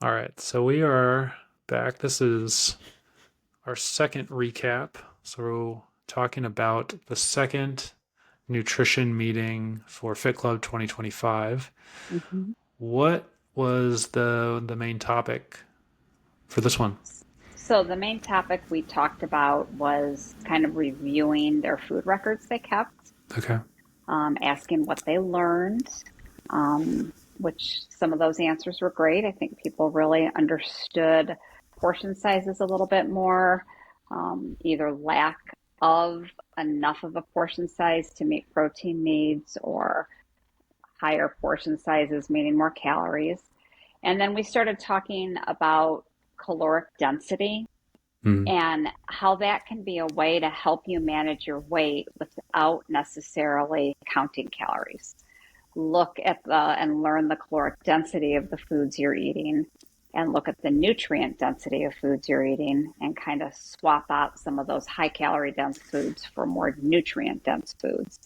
All right, so we are back. This is our second recap. So we're talking about the second nutrition meeting for Fit Club 2025. Mhm. What was the main topic for this one? So the main topic we talked about was kind of reviewing their food records they kept, Okay. asking what they learned, which some of those answers were great. I think people really understood portion sizes a little bit more, either lack of enough of a portion size to meet protein needs or higher portion sizes, meaning more calories. And then we started talking about caloric density Mm. and how that can be a way to help you manage your weight without necessarily counting calories. Look at the and learn the caloric density of the foods you're eating and look at the nutrient density of foods you're eating and kind of swap out some of those high calorie dense foods for more nutrient dense foods.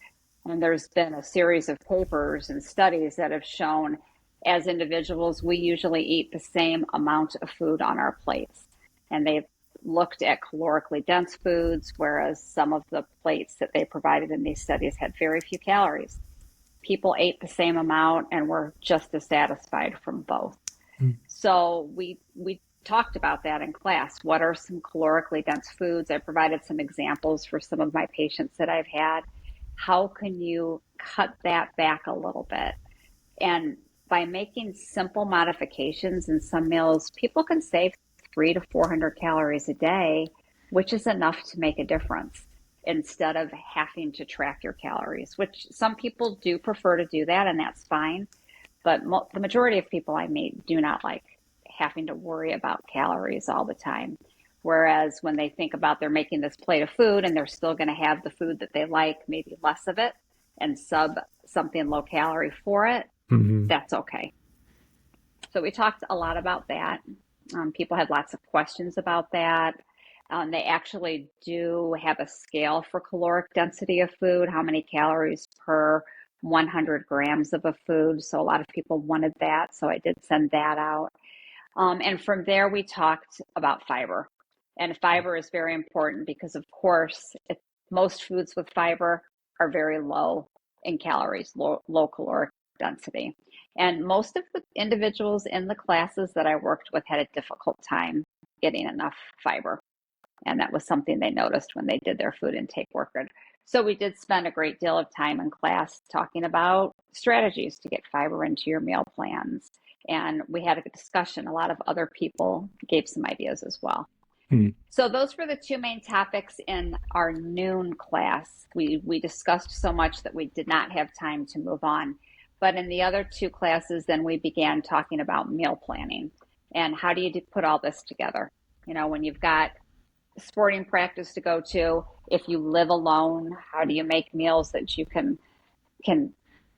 And there's been a series of papers and studies that have shown as individuals, we usually eat the same amount of food on our plates. And they've looked at calorically dense foods, whereas some of the plates that they provided in these studies had very few calories. People ate the same amount and were just as satisfied from both. Mm. So we talked about that in class. What are some calorically dense foods? I provided some examples for some of my patients that I've had. How can you cut that back a little bit? And by making simple modifications in some meals, people can save 300 to 400 calories a day, which is enough to make a difference instead of having to track your calories, which some people do prefer to do that, and that's fine. But the majority of people I meet do not like having to worry about calories all the time. Whereas when they think about they're making this plate of food and they're still going to have the food that they like, maybe less of it, and sub something low calorie for it, Hmm. that's okay. So we talked a lot about that. People had lots of questions about that. They actually do have a scale for caloric density of food, how many calories per 100 grams of a food. So a lot of people wanted that. So I did send that out. And from there, we talked about fiber. And fiber is very important because, of course, most foods with fiber are very low in calories, low caloric density. And most of the individuals in the classes that I worked with had a difficult time getting enough fiber. And that was something they noticed when they did their food intake workup. So we did spend a great deal of time in class talking about strategies to get fiber into your meal plans. And we had a good discussion. A lot of other people gave some ideas as well. Mm. So those were the two main topics in our noon class. We discussed so much that we did not have time to move on. But in the other two classes, then we began talking about meal planning and how do you put all this together? You know, when you've got sporting practice to go to, if you live alone, how do you make meals that you can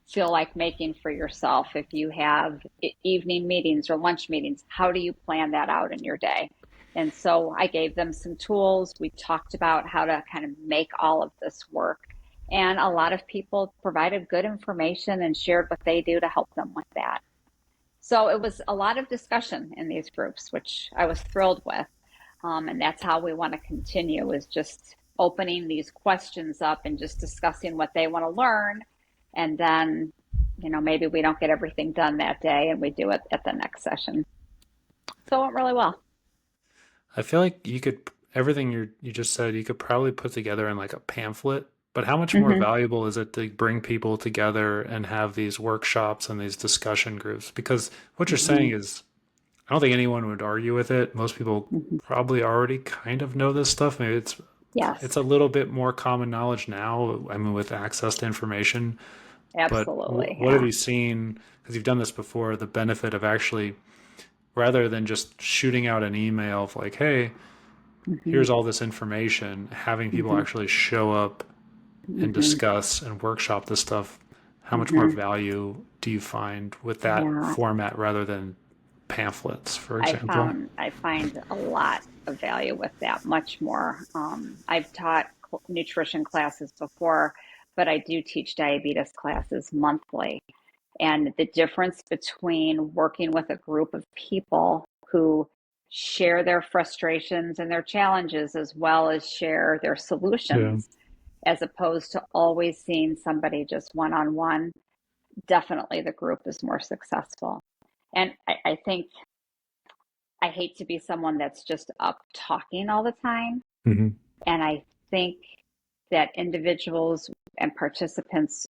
feel like making for yourself? If you have evening meetings or lunch meetings, how do you plan that out in your day? And so I gave them some tools. We talked about how to kind of make all of this work. And a lot of people provided good information and shared what they do to help them with that. So it was a lot of discussion in these groups, which I was thrilled with. And that's how we want to continue is just opening these questions up and just discussing what they want to learn. And then, maybe we don't get everything done that day and we do it at the next session. So it went really well. I feel like you could everything you just said you could probably put together in like a pamphlet, but how much more Hmm. valuable is it to bring people together and have these workshops and these discussion groups? Because what you're saying Hmm. is I don't think anyone would argue with it. Most people Hmm. probably already kind of know this stuff. Maybe it's Yes, a little bit more common knowledge now. I mean, with access to information. But absolutely. what have Yeah. you seen? Because you've done this before. The benefit of actually rather than just shooting out an email of like, "Hey, Hmm. here's all this information," having people Hmm. actually show up and Hmm. discuss and workshop this stuff. How much more Hmm. value do you find with that Yeah. format rather than pamphlets, for I example? found I find a lot of value with that, much more. I've taught nutrition classes before, but I do teach diabetes classes monthly. And the difference between working with a group of people who share their frustrations and their challenges as well as share their Yeah. solutions, as opposed to always seeing somebody just one on one. Definitely the group is more successful. And I think I hate to be someone that's just up talking all the time. Hmm. And I think that individuals and participants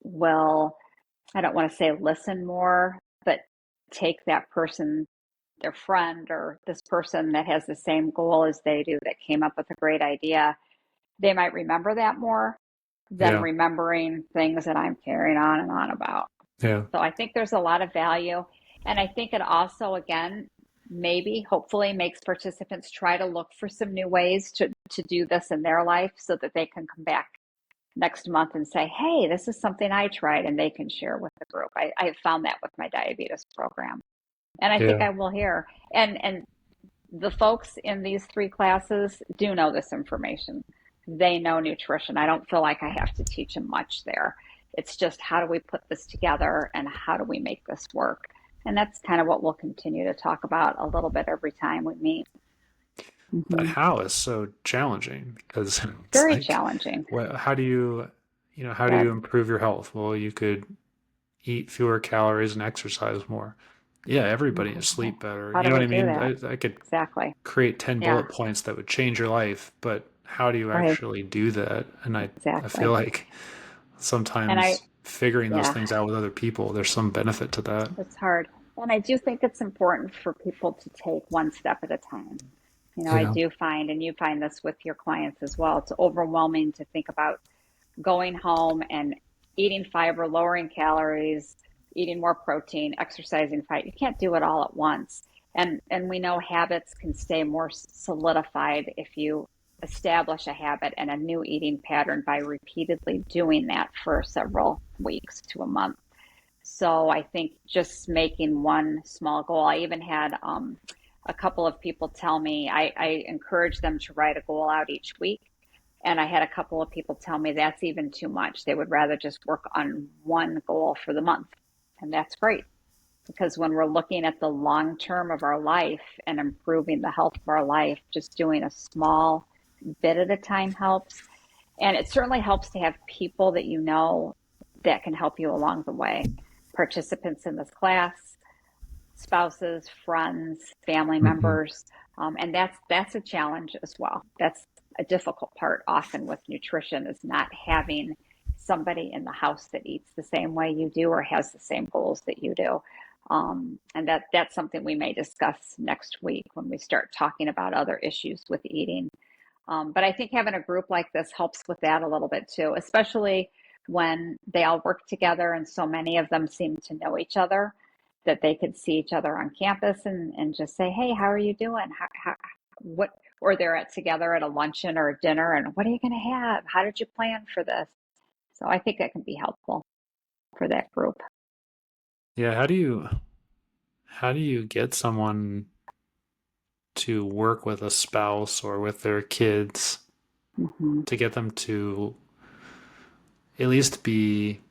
will, I don't want to say listen more, but take that person, their friend, or this person that has the same goal as they do that came up with a great idea. They might remember that more than Yeah. remembering things that I'm carrying on and on about. Yeah. So I think there's a lot of value. And I think it also, again, maybe hopefully makes participants try to look for some new ways to do this in their life so that they can come back next month and say, hey, this is something I tried, and they can share with the group. I have found that with my diabetes program. And I think Yeah. I will here. And the folks in these three classes do know this information. They know nutrition. I don't feel like I have to teach them much there. It's just how do we put this together and how do we make this work? And that's kind of what we'll continue to talk about a little bit every time we meet. That Mm-hmm. how is so challenging because it's Very like, challenging. well, how do you, how do Yep. you improve your health? Well, you could eat fewer calories and exercise more. Yeah, everybody sleep better. How You do know what we I do mean? that? I could Exactly. create 10 Yeah. bullet points that would change your life, but how do you Right. actually do that? And I feel Exactly. like And I, sometimes figuring those yeah, things out with other people, there's some benefit to that. it's hard. And I do think it's important for people to take one step at a time. I Yeah. do find, and you find this with your clients as well, it's overwhelming to think about going home and eating fiber, lowering calories, eating more protein, exercising, fight. You can't do it all at once. And we know habits can stay more solidified if you establish a habit and a new eating pattern by repeatedly doing that for several weeks to a month. So I think just making one small goal. I even had a couple of people tell me I encourage them to write a goal out each week. And I had a couple of people tell me that's even too much. They would rather just work on one goal for the month. And that's great because when we're looking at the long term of our life and improving the health of our life, just doing a small bit at a time helps. And it certainly helps to have people that you know that can help you along the way. Participants in this class, spouses, friends, family Hmm. members, and that's a challenge as well. That's a difficult part often with nutrition is not having somebody in the house that eats the same way you do or has the same goals that you do. And that's something we may discuss next week when we start talking about other issues with eating. But I think having a group like this helps with that a little bit too, especially when they all work together and so many of them seem to know each other, that they could see each other on campus and just say, hey, how are you doing? What, or they're together at a luncheon or a dinner and what are you going to have? How did you plan for this? So I think that can be helpful for that group. Yeah, how do you get someone to work with a spouse or with their kids Hmm. to get them to at least be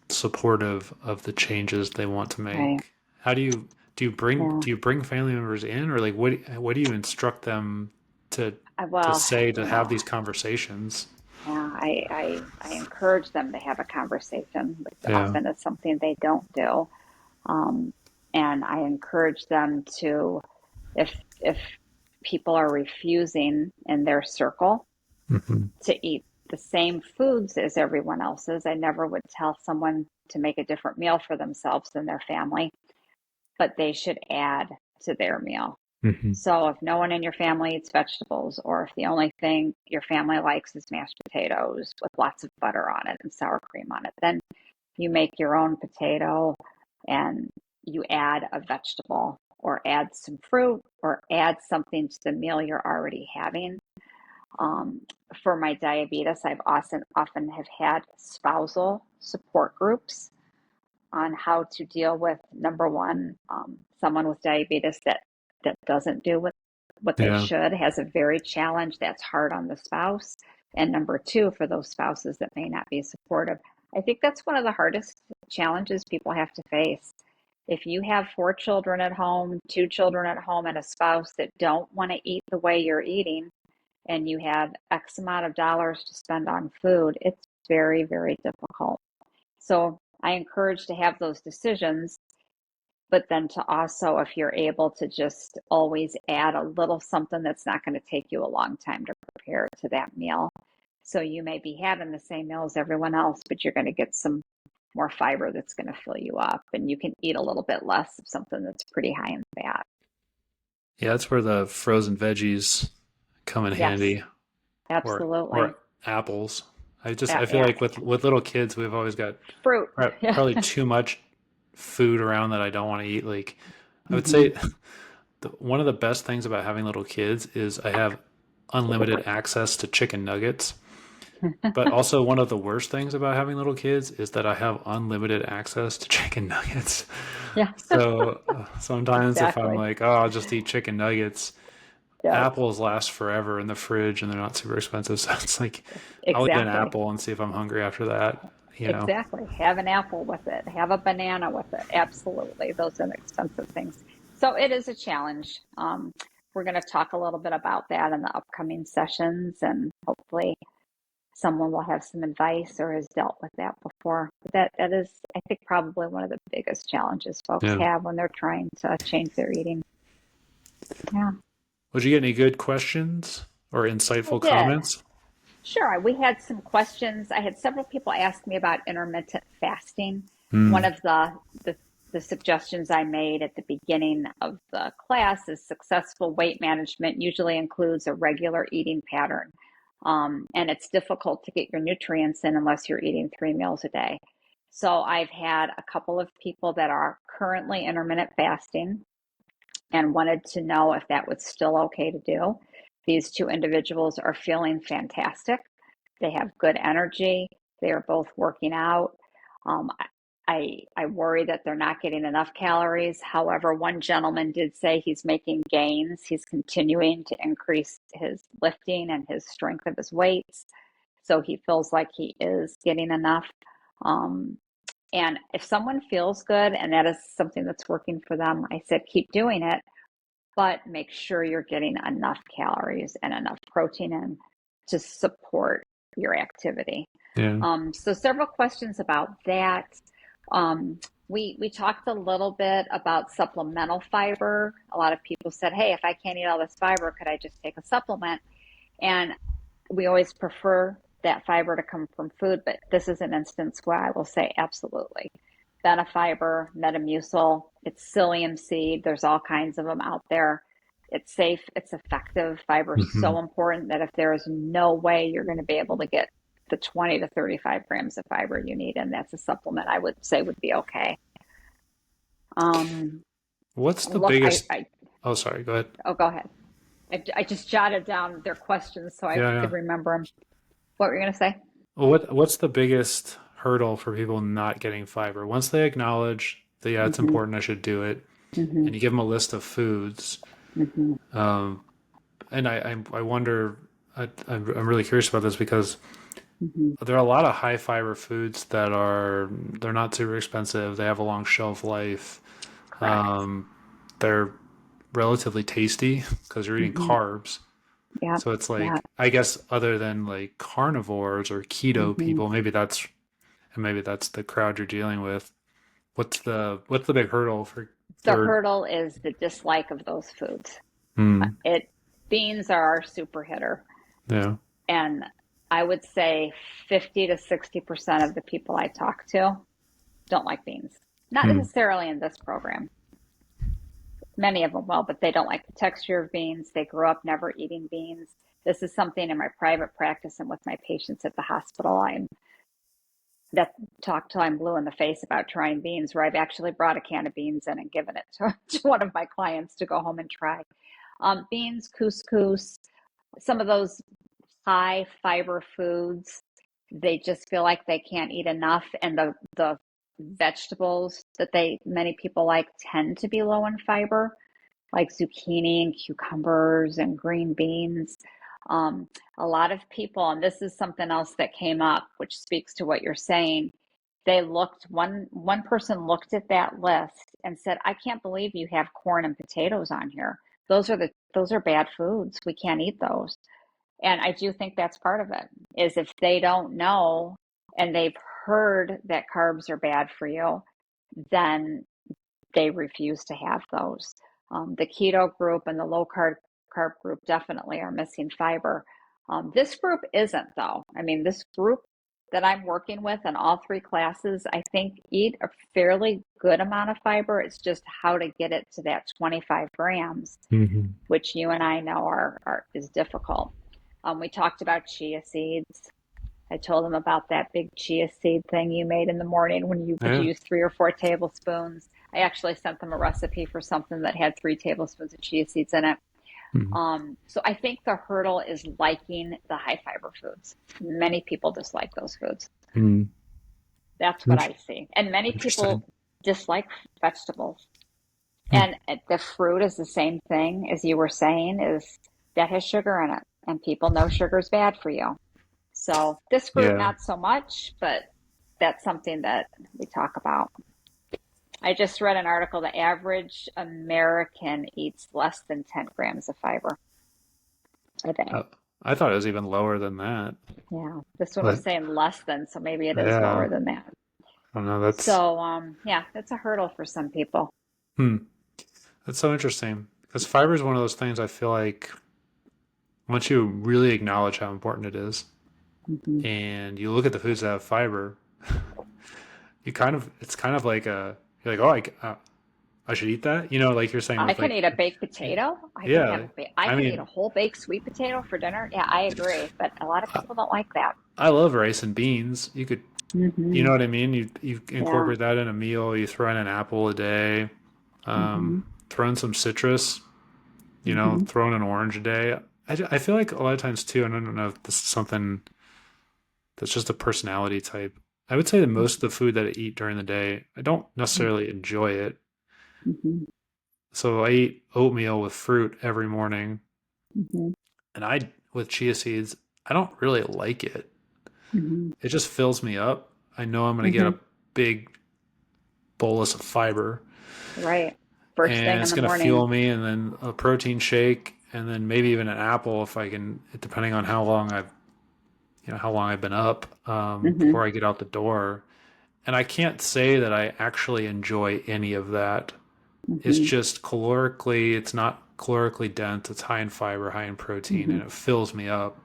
supportive of the changes they want to Right. make? How do you do you bring Yeah. do you bring family members in, or like what do you instruct them to to Well, say to have these conversations? yeah, I encourage them to have a conversation, which Yeah. often is something they don't do. Um, and I encourage them to, if people are refusing in their circle Hmm. to eat the same foods as everyone else's, I never would tell someone to make a different meal for themselves than their family, but they should add to their meal. Hmm. So if no one in your family eats vegetables, or if the only thing your family likes is mashed potatoes with lots of butter on it and sour cream on it, then you make your own potato and you add a vegetable or add some fruit or add something to the meal you're already having. Um, for my diabetes, I've often have had spousal support groups on how to deal with number one, someone with diabetes that doesn't do what they Yeah. should, has a very challenge that's hard on the spouse, and number two, for those spouses that may not be supportive. I think that's one of the hardest challenges people have to face If you have 4 children at home, 2 children at home, and a spouse that don't want to eat the way you're eating, and you have X amount of dollars to spend on food, it's very, very difficult. So I encourage to have those decisions, but then to also, if you're able to just always add a little something that's not going to take you a long time to prepare to that meal. So you may be having the same meal as everyone else, but you're going to get some more fiber that's going to fill you up, and you can eat a little bit less of something that's pretty high in fat. Yeah, that's where the frozen veggies come in Yes, handy, or absolutely. apples. I feel Yeah, like with little kids, we've always got fruit. Yeah. probably too much food around that I don't want to eat. Like I would Hmm. say one of the best things about having little kids is I have unlimited access to chicken nuggets. But also one of the worst things about having little kids is that I have unlimited access to chicken nuggets. Yeah, So sometimes if I'm exactly. like, oh, I'll just eat chicken nuggets, Yes, apples last forever in the fridge and they're not super expensive. So it's like I'll eat an exactly. apple and see if I'm hungry after that, you know. Exactly. Have an apple with it, have a banana with it. Absolutely. Those inexpensive things. So it is a challenge. We're going to talk a little bit about that in the upcoming sessions, and hopefully someone will have some advice or has dealt with that before. But that is, I think, probably one of the biggest challenges folks Yeah. have when they're trying to change their eating. Yeah, Would you get any good questions or I insightful did. comments? Sure. We had some questions. I had several people ask me about intermittent fasting. One Hmm. of the, the suggestions I made at the beginning of the class is successful weight management usually includes a regular eating pattern. And it's difficult to get your nutrients in unless you're eating 3 meals a day. So I've had a couple of people that are currently intermittent fasting and wanted to know if that was still okay to do. These two individuals are feeling fantastic. They have good energy. They are both working out. Um, I worry that they're not getting enough calories. However, one gentleman did say he's making gains. He's continuing to increase his lifting and his strength of his weights. So he feels like he is getting enough. Um, and if someone feels good and that is something that's working for them, I said, keep doing it, but make sure you're getting enough calories and enough protein in to support your activity. Yeah. So several questions about that. Um, we talked a little bit about supplemental fiber. A lot of people said, "Hey, if I can't eat all this fiber, could I just take a supplement?" And we always prefer that fiber to come from food, but this is an instance where I will say absolutely. Benefiber, Metamucil, it's psyllium seed. There's all kinds of them out there. It's safe, it's effective. Fiber is Hmm. so important that if there is no way you're going to be able to get the 20 to 35 grams of fiber you need, and that's a supplement I would say would be okay. Um, What's the look, biggest? Oh, sorry. Go ahead. oh, go ahead. I just jotted down their questions so I Yeah, could yeah. remember them. What were you going to say? Well, what's the biggest hurdle for people not getting fiber? Once they acknowledge that yeah, it's Mm-hmm, important, I should do it, mm-hmm, and you give them a list of foods, mm-hmm, um, and I wonder, I'm really curious about this because mm-hmm. there are a lot of high fiber foods that they're not super expensive. They have a long shelf life. Correct. Um, they're relatively tasty because you're eating Mm-hmm. carbs. Yeah, So it's yeah. like, I guess other than like carnivores or keto Mm-hmm. people, maybe that's the crowd you're dealing with. What's the big hurdle The for hurdle is the dislike of those foods. hmm, It Beans are our super hitter, yeah. and I would say 50 to 60% of the people I talk to don't like beans. Not Hmm. necessarily in this program. Many of them will, but they don't like the texture of beans. They grew up never eating beans. This is something in my private practice and with my patients at the hospital. I'm that talk till I'm blue in the face about trying beans, where I've actually brought a can of beans in and given it to one of my clients to go home and try. Beans, couscous, some of those high fiber foods, they just feel like they can't eat enough, and the vegetables that they many people like tend to be low in fiber, like zucchini and cucumbers and green beans. A lot of people, and this is something else that came up, which speaks to what you're saying, they looked, one person looked at that list and said, I can't believe you have corn and potatoes on here. Those are bad foods. We can't eat those. And I do think that's part of it, is if they don't know and they've heard that carbs are bad for you, then they refuse to have those. The keto group and the low carb group definitely are missing fiber. This group isn't, though. I mean, this group that I'm working with in all three classes, I think eat a fairly good amount of fiber. It's just how to get it to that 25 grams, Hmm. which you and I know is difficult. We talked about chia seeds. I told them about that big chia seed thing you made in the morning when you would Yeah. use 3 or 4 tablespoons. I actually sent them a recipe for something that had 3 tablespoons of chia seeds in it. Mhm. So I think the hurdle is liking the high fiber foods. Many people dislike those foods. Mm. That's what Int- I see. And many Interesting. people dislike vegetables. Hmm. And the fruit is the same thing as you were saying, is that has sugar in it. And people know sugar is bad for you. So this group, Yeah. not so much, but that's something that we talk about. I just read an article. The average American eats less than 10 grams of fiber a day. Uh, I thought it was even lower than that. Yeah, this one was But saying less than, so maybe it is yeah, lower than that. I don't know. That's So, yeah, it's a hurdle for some people. hmm. That's so interesting because fiber is one of those things I feel like once you really acknowledge how important it is Hmm. and you look at the foods that have fiber, you kind of it's kind of like a you're like I should eat that. You know, like you're saying I with can like eat a baked potato. I can yeah. have I I can eat a mean, whole baked sweet potato for dinner. Yeah, I agree, but a lot of I, people don't like that. I love rice and beans. You could you Hmm. know what I mean? You Yeah. incorporate that in a meal. You throw in an apple a day. Um, Hmm. throw in some citrus. You know, Hmm. throw in an orange a day. I feel like a lot of times too, and I don't know if this is something that's just a personality type. I would say that most of the food that I eat during the day, I don't necessarily enjoy it. Hmm. So I eat oatmeal with fruit every morning, Hmm. and I with chia seeds, I don't really like it. Hmm. It just fills me up. I know I'm going to get Hmm. a big bolus of fiber, Right. First and thing in it's the going to morning. fuel me, and then a protein shake, and then maybe even an apple if I can, depending on how long I've been up Hmm. before I get out the door. And I can't say that I actually enjoy any of that. It's Hmm. just calorically, it's not calorically dense. It's high in fiber, high in protein, Hmm. and it fills me up.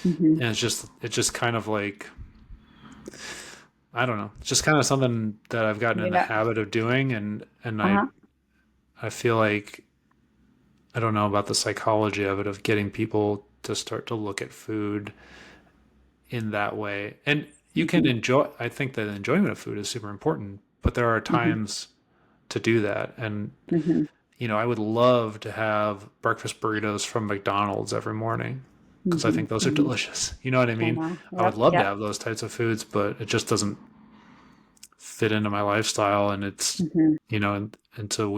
Hmm. And it's just kind of like I don't know. It's just kind of something that I've gotten You in the know, habit of doing, and uh-huh. I feel like I don't know about the psychology of it of getting people to start to look at food in that way. And you can Hmm. enjoy. I think that enjoyment of food is super important, but there are Hmm. times to do that. And Hmm. I would love to have breakfast burritos from McDonald's every morning because I Hmm. think those are Hmm. delicious. You know what I I mean? know. I would Yep. love to Yep. have those types of foods, but it just doesn't fit into my lifestyle. And it's, Hmm. and so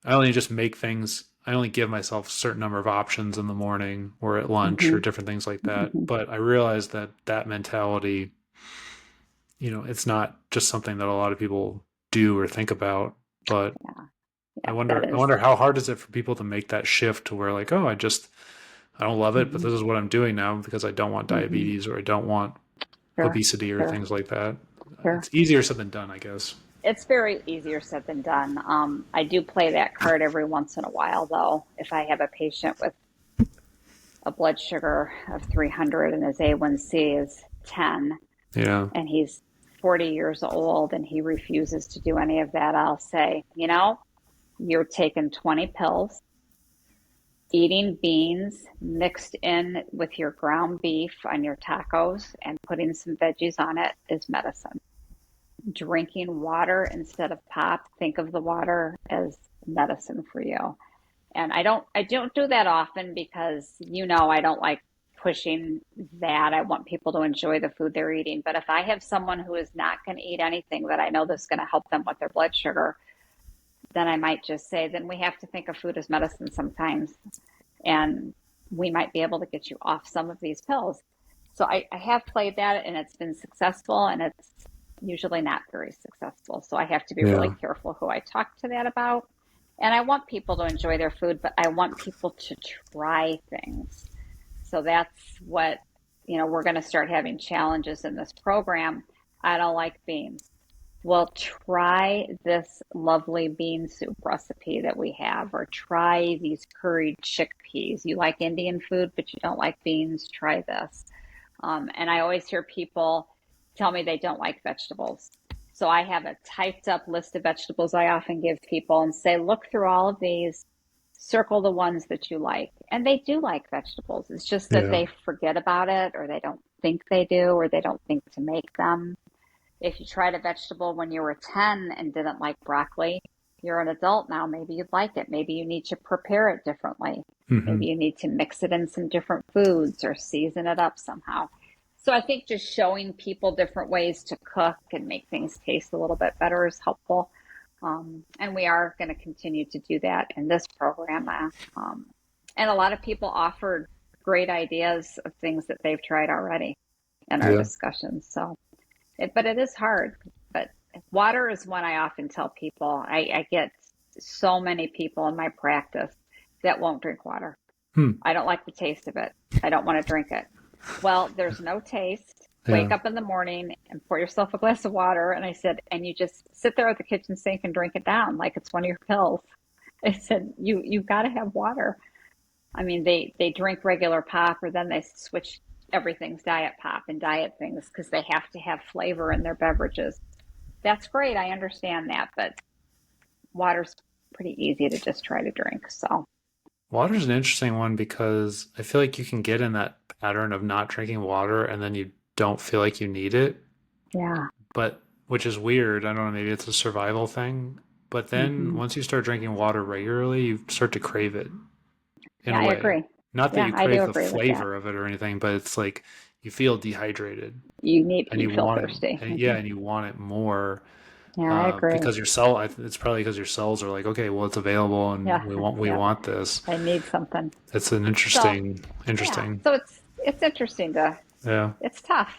I only just make things, I only give myself a certain number of options in the morning or at lunch Hmm. or different things like that. Hmm. But I realize that that mentality, it's not just something that a lot of people do or think about, but Yeah. I Yeah. That wonder I is. wonder how hard is it for people to make that shift to where like, oh, I don't love it, but Hmm. this is what I'm doing now because I don't want Hmm. diabetes or I don't want Sure. obesity or Sure. things like that. Sure. It's easier said than done, I guess. It's very easier said than done. I do play that card every once in a while, though. If I have a patient with a blood sugar of 300 and his A1C is 10, Yeah. and he's 40 years old and he refuses to do any of that, I'll say, you're taking 20 pills, eating beans mixed in with your ground beef on your tacos and putting some veggies on it is medicine. Drinking water instead of pop, think of the water as medicine for you. And I don't do that often because I don't like pushing that. I want people to enjoy the food they're eating. But if I have someone who is not going to eat anything that I know that's going to help them with their blood sugar, then I might just say, then we have to think of food as medicine sometimes. And we might be able to get you off some of these pills. So I have played that and it's been successful and it's usually not very successful. So I have to be really Yeah. careful who I talk to that about. And I want people to enjoy their food, but I want people to try things. So that's what, we're going to start having challenges in this program. I don't like beans. Well, try this lovely bean soup recipe that we have, or try these curried chickpeas. You like Indian food, but you don't like beans, try this. And I always hear people tell me they don't like vegetables. So I have a typed up list of vegetables I often give people and say, look through all of these, circle the ones that you like. And they do like vegetables. It's just that Yeah. they forget about it, or they don't think they do, or they don't think to make them. If you tried a vegetable when you were 10 and didn't like broccoli, you're an adult now, maybe you'd like it. Maybe you need to prepare it differently. Hmm. Maybe you need to mix it in some different foods or season it up somehow. So I think just showing people different ways to cook and make things taste a little bit better is helpful. And we are going to continue to do that in this program. And a lot of people offered great ideas of things that they've tried already in our Yeah. discussions. But it is hard. But water is one I often tell people. I get so many people in my practice that won't drink water. Hmm. I don't like the taste of it. I don't want to drink it. Well, there's no taste. Wake Yeah. up in the morning and pour yourself a glass of water. And I said, and you just sit there at the kitchen sink and drink it down like it's one of your pills. I said, you've got to have water. I mean, they drink regular pop, or then they switch everything's diet pop and diet things because they have to have flavor in their beverages. That's great. I understand that, but water's pretty easy to just try to drink. So, Water's an interesting one because I feel like you can get in that pattern of not drinking water and then you don't feel like you need it, yeah. but which is weird. I don't know, maybe it's a survival thing. But then Hmm. once you start drinking water regularly, you start to crave it in Yeah, a I way. agree. Not that Yeah, you I do crave the agree with that. flavor of it or anything, but it's like you feel dehydrated and You you feel want it. thirsty. And yeah, and you want it more Yeah, I agree. because it's probably because your cells are like, okay, well, it's available and Yeah, we yeah. want this. I need something. It's an So, yeah. interesting. So it's interesting to Yeah. it's tough.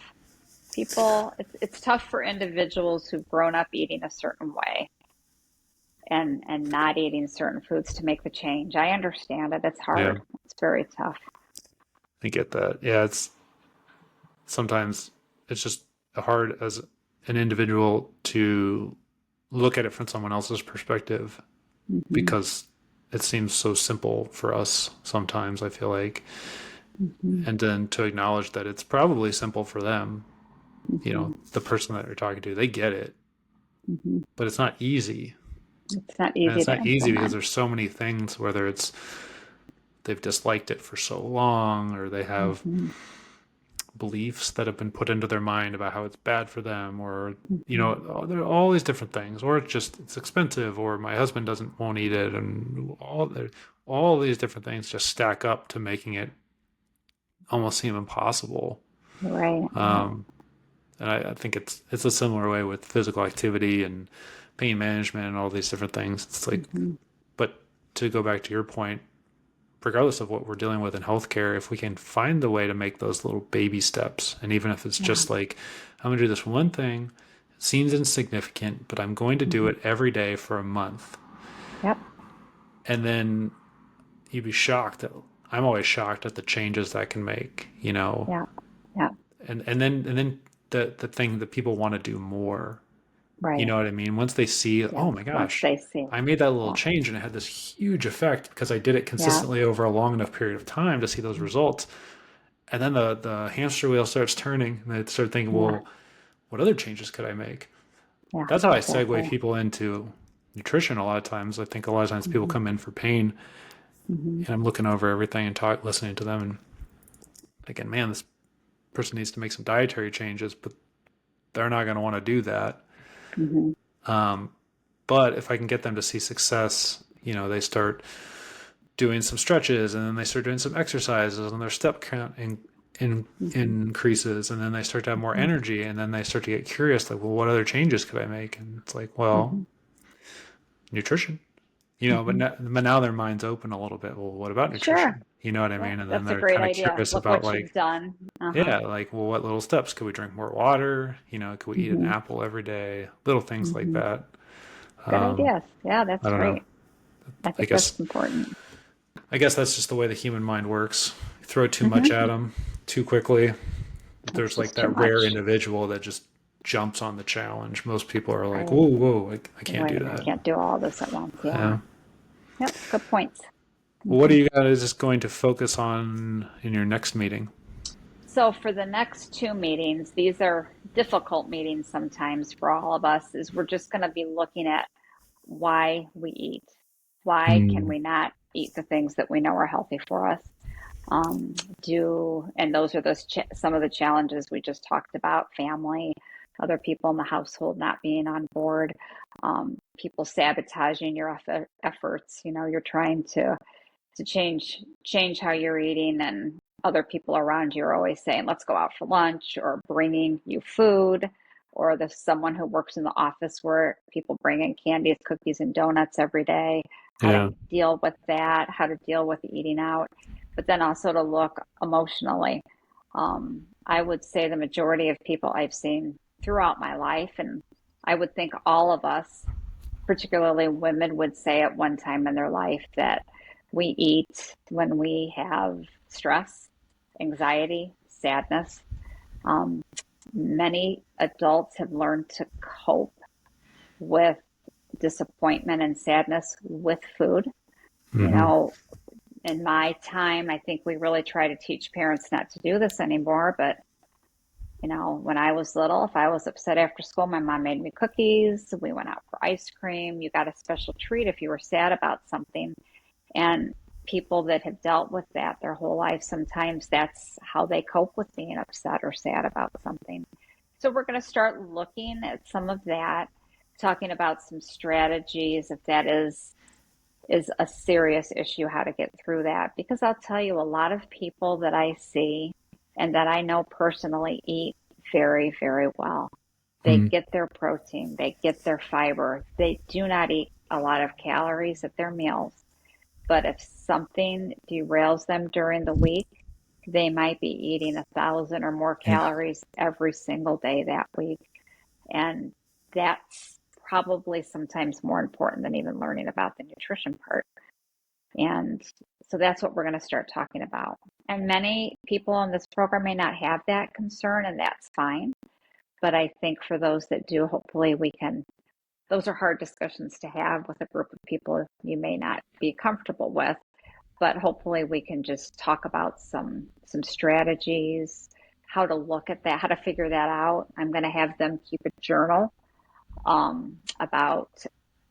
It's tough for individuals who've grown up eating a certain way and not eating certain foods to make the change. I understand it. It's Yeah. hard. It's very tough. I get that. Yeah, it's sometimes it's just hard as an individual to look at it from someone else's perspective Hmm. because it seems so simple for us sometimes, I feel like. Hmm. And then to acknowledge that it's probably simple for them, Hmm. the person that you're talking to, they get it, Hmm. but it's not easy. It's not And easy it's to not easy because implement. there's so many things, whether it's they've disliked it for so long or they have Hmm. beliefs that have been put into their mind about how it's bad for them or Hmm. there are all these different things or it's expensive or my husband doesn't won't eat it and all these different things just stack up to making it almost seem impossible. Right, right. um, and I think it's a similar way with physical activity and pain management and all these different things. It's like, Hmm. but to go back to your point, regardless of what we're dealing with in healthcare, if we can find the way to make those little baby steps, and even if it's Yeah. just like, I'm going to do this one thing, it seems insignificant, but I'm going to do Hmm. it every day for a month. Yep. And then you'd be shocked that I'm always shocked at the changes that can make, Yeah. Yeah. and then the thing that people want to do more. You Right. know what I mean? Once they see, Yes. oh my Once gosh, they see it. I made that little Yeah. change and it had this huge effect because I did it Yeah. consistently over a long enough period of time to see those results. And then the hamster wheel starts turning and they start thinking, Yeah. well, what other changes could I make? Yeah. That's how I segue Exactly. people into nutrition a lot of times. I think a lot of times people Hmm. come in for pain Hmm. and I'm looking over everything and listening to them and thinking, man, this person needs to make some dietary changes, but they're not going to want to do that. Hmm. Um, but if I can get them to see success, they start doing some stretches and then they start doing some exercises and their step count Hmm. increases and then they start to have more Hmm. energy and then they start to get curious like, well, what other changes could I make? And it's like, well, Hmm. nutrition. but Hmm. now their mind's open a little bit. Well, what about Sure. nutrition? You know what I Yeah, mean? And then that's a they're great kind of idea. curious Look about what like, you've done. Uh-huh. yeah, like, well, what little steps? Could we drink more water? Could we eat an Hmm. apple every day? Little things like Hmm. that. Good Um, ideas. Yeah, I that's don't know. great. I I think guess that's important. I guess that's just the way the human mind works. You throw too much at Hmm. them too quickly. That's There's like just too that rare much. individual that just jumps on the challenge. Most people are like, Right. whoa, whoa, I can't do Right. I that. can't do all this at once. Yeah. Yeah. Yep. Good points. Well, what are Hmm. you guys going to focus on in your next meeting? So for the next two meetings, these are difficult meetings sometimes for all of us, is we're just going to be looking at why we eat. Why can Hmm. we not eat the things that we know are healthy for us? And those are some of the challenges we just talked about: family, other people in the household not being on board, people sabotaging your efforts. You're trying to change how you're eating, and other people around you are always saying, let's go out for lunch, or bringing you food, or there's someone who works in the office where people bring in candies, cookies, and donuts every day. How to Yeah. deal with that, how to deal with eating out, but then also to look emotionally. I would say the majority of people I've seen throughout my life, and I would think all of us, particularly women, would say at one time in their life that we eat when we have stress, anxiety, sadness. Um, Many adults have learned to cope with disappointment and sadness with food. You Hmm. know, in my time, I think we really try to teach parents not to do this anymore. But, when I was little, if I was upset after school, my mom made me cookies. We went out for ice cream. You got a special treat if you were sad about something. And people that have dealt with that their whole life, sometimes that's how they cope with being upset or sad about something. So we're going to start looking at some of that, talking about some strategies if that is a serious issue, how to get through that. Because I'll tell you, a lot of people that I see and that I know personally eat very, very well. They Hmm. get their protein, they get their fiber, they do not eat a lot of calories at their meals. But if something derails them during the week, they might be eating 1,000 or more Yeah. calories every single day that week. And that's probably sometimes more important than even learning about the nutrition part. And so that's what we're going to start talking about. And many people in this program may not have that concern, and that's fine. But I think for those that do, hopefully we can. Those are hard discussions to have with a group of people you may not be comfortable with, but hopefully we can just talk about some strategies, how to look at that, how to figure that out. I'm going to have them keep a journal about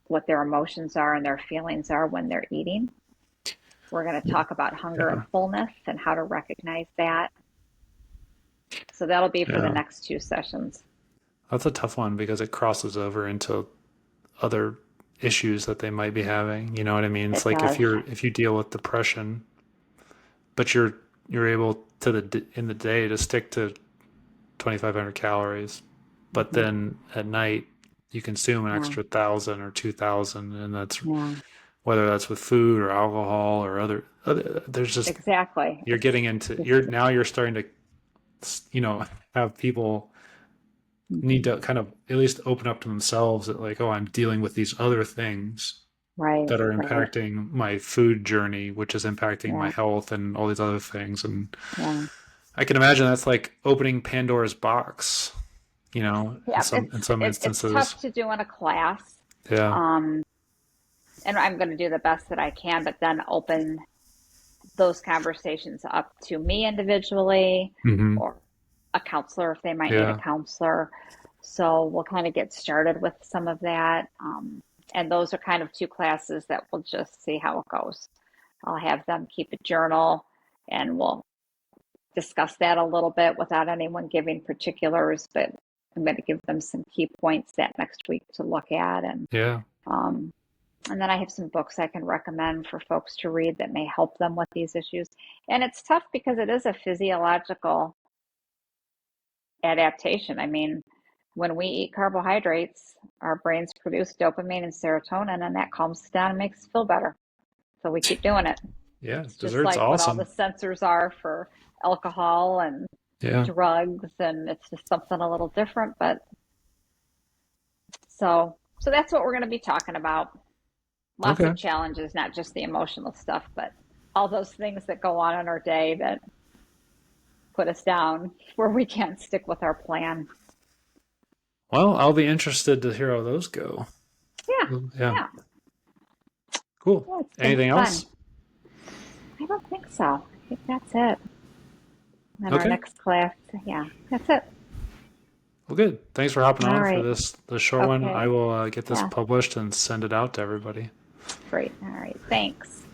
what their emotions are and their feelings are when they're eating. We're going to talk about hunger and Yeah. fullness and how to recognize that. So that'll be for the Yeah. next two sessions. That's a tough one because it crosses over into other issues that they might be having. You know what I mean? It's It like does. if you deal with depression, but you're able to in the day to stick to 2,500 calories, but Hmm. then at night you consume an Yeah, extra 1,000 or 2,000, and that's yeah, whether that's with food or alcohol or other. There's just exactly. you're getting into you're starting to you know have people need Mhm. to kind of at least open up to themselves that like, oh, I'm dealing with these other things Right, that are right. impacting my food journey, which is impacting my Yeah, health and all these other things. And yeah. I can imagine that's like opening Pandora's box, in Yeah, some it's instances. tough to do in a class. Yeah. Um, and I'm going to do the best that I can, but then open those conversations up to me individually, Hmm. or a counselor if they might need a Yeah. counselor. So we'll kind of get started with some of that. And those are kind of two classes that we'll just see how it goes. I'll have them keep a journal, and we'll discuss that a little bit without anyone giving particulars, but I'm going to give them some key points that next week to look at. Yeah. Um, and then I have some books I can recommend for folks to read that may help them with these issues. And it's tough because it is a physiological adaptation. I mean, when we eat carbohydrates, our brains produce dopamine and serotonin, and that calms us down and makes us feel better. So we keep doing it. Yeah, It's just dessert's like what all the awesome. sensors are for alcohol and Yeah. drugs, and it's just something a little different. But so that's what we're going to be talking about. Lots Okay. of challenges, not just the emotional stuff, but all those things that go on in our day that put us down where we can't stick with our plan. Well, I'll be interested to hear how those go. Yeah, Yeah. yeah. Cool. Well, it's been Anything fun. else? I don't think so. I think that's it. And our Okay. next class, yeah, that's it. Well, good. Thanks for hopping All on for right. this short one. I Okay. will get this Yeah, published and send it out to everybody. great. All right. Thanks.